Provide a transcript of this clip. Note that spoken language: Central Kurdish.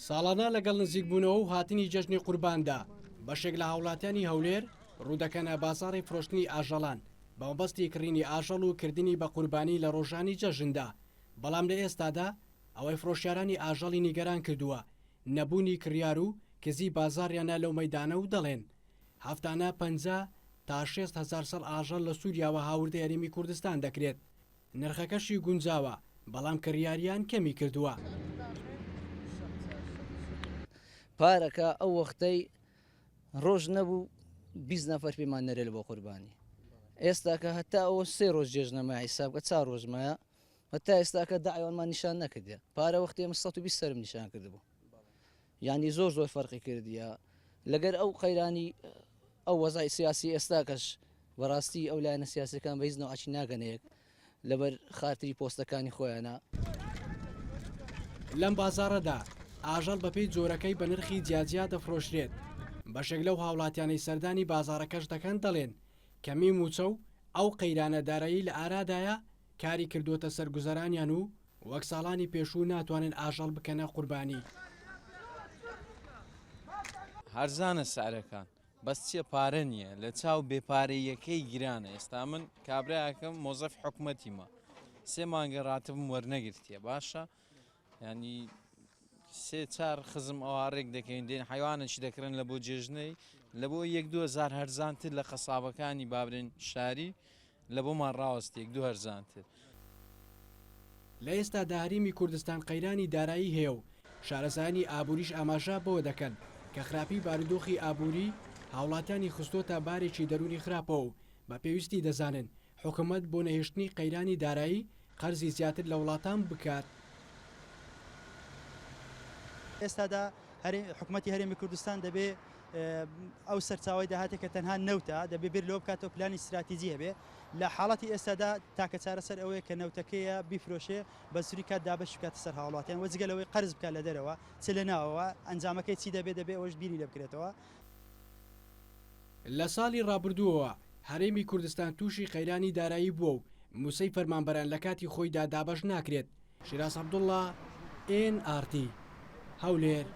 ساڵانە لەگەڵ نزیکبوونەوە و هاتنی جەژنی قورباندا بەشێک لە هاوڵاتیانی هەولێر ڕوودەکەنە بازاڕی فرۆشتنی ئاژەڵان بەمەبەستی کڕینی ئاژەڵ و کردنی بە قوربانی لە ڕۆژانی جەژندا. بەڵام لە ئێستادا ئەوەی فرۆشیارانی ئاژەڵی نیگەران کردووە نەبوونی کڕیار و کزی بازاڕیانە لەو مەدانە و دەڵێن هەفتانە 50 تا 6,000 سەڵ ئاژەڵ لە سووریاوە هاوردە یاریمی کوردستان دەکرێت. نرخەکەشی گونجاوە بەڵام کڕیاریان کەمی کردووە. پارەکە ئەو وەختەی ڕۆژ نەبوو 20 نەفەر پێمان نەرێت بۆ قوربانی. ئێستاکە هەتا ئەوە 3 ڕۆژ جێژنەمە حیسابکە 4 ڕۆژمایە هەتا ئێستاکە داعیوانمان نیشان نەکردە. پارە وەختی 120 سەرم نیشان کردبوو. یعنی زۆر فەرقی کردیە لەگەر ئەو قەیرانی ئەو وەزای سیاسی ئێستاکەش بەڕاستی ئەو لایەنە سیاسەکان بە هیچ نەوعی ناگەنەیەک لەبەر خاتری پۆستەکانی خۆیانە. لەم بازاڕەدا ئاژەڵ بەپێی جۆرەکەی بە نرخی جیاجیا دەفرۆشرێت. بەشێک لەو هاوڵاتیانەی سەردانی بازاڕەکەش دەکەن دەڵێن کەمی موچە و ئەو قەیرانە دارایی لە ئارادایە کاری کردوتە سەرگوزەرانیان و وەک ساڵانی پێشوو ناتوانن ئاژەڵ بکەنە قوربانی. هەرزانە سعرەکان بەس چیە پارە نییە لە چاو بێپارەیەکەی گرانە. ئێستا من کابراکەم مۆزەف حکوومەتیمە 3 مانگە ڕاتبم وەرنەگرتیە باشە ینی 3-4 خزم ئەوارێک دەکەین دێن حیوانەی دەکرن لە بۆ جێژنەی لە بۆ 1-2 هەرزانتر لە قەسابەکانی بابرین شاری لە بۆمان ڕاوەستێک 2 هەرزانتر. لە ئێستا داهریمی کوردستان قەیرانی دارایی هەیە و شارەزانی ئابووریش ئاماژە بۆ دەکەن کە خراپی بارودۆخی ئابووری هاوڵاتیانی خستۆتە بارێکی دەرونی خراپەوە و بە پێویستی دەزانن حکوومەت بۆ نەهێشتنی قەیرانی دارایی قەرزی زیاتر لە وڵاتان بکات. ئێستادا حکوومەتی هەرێمی کوردستان دەبێ ئەو سەرچاوی داهاتێک کە تەنها نەوتە دەبێ بیر لەوە بکاتەوە پلانی استراتیژی هەبێ لە حاڵەتی ئێستادا تاکە چارەسەر ئەوەیە کە نەوتەکەیە بیفرۆشێ بە سووری کات دابەش بکاتە سەر هاوڵاتیان وەجگەلەوەی قەرز بکات لە دەرەوە چ لە ناوەوە ئەنجامەکەی چی دەبێ ئەوەش بیری لێ بکرێتەوە. لە ساڵی ڕابردووەوە هەرێمی کوردستان تووشی قەیرانی دارایی بووە و موسەی فەرمانبەران لە کاتی خۆیدا دابەش ناکرێت. شیراز عەبدوڵڵا NRT هەولێر.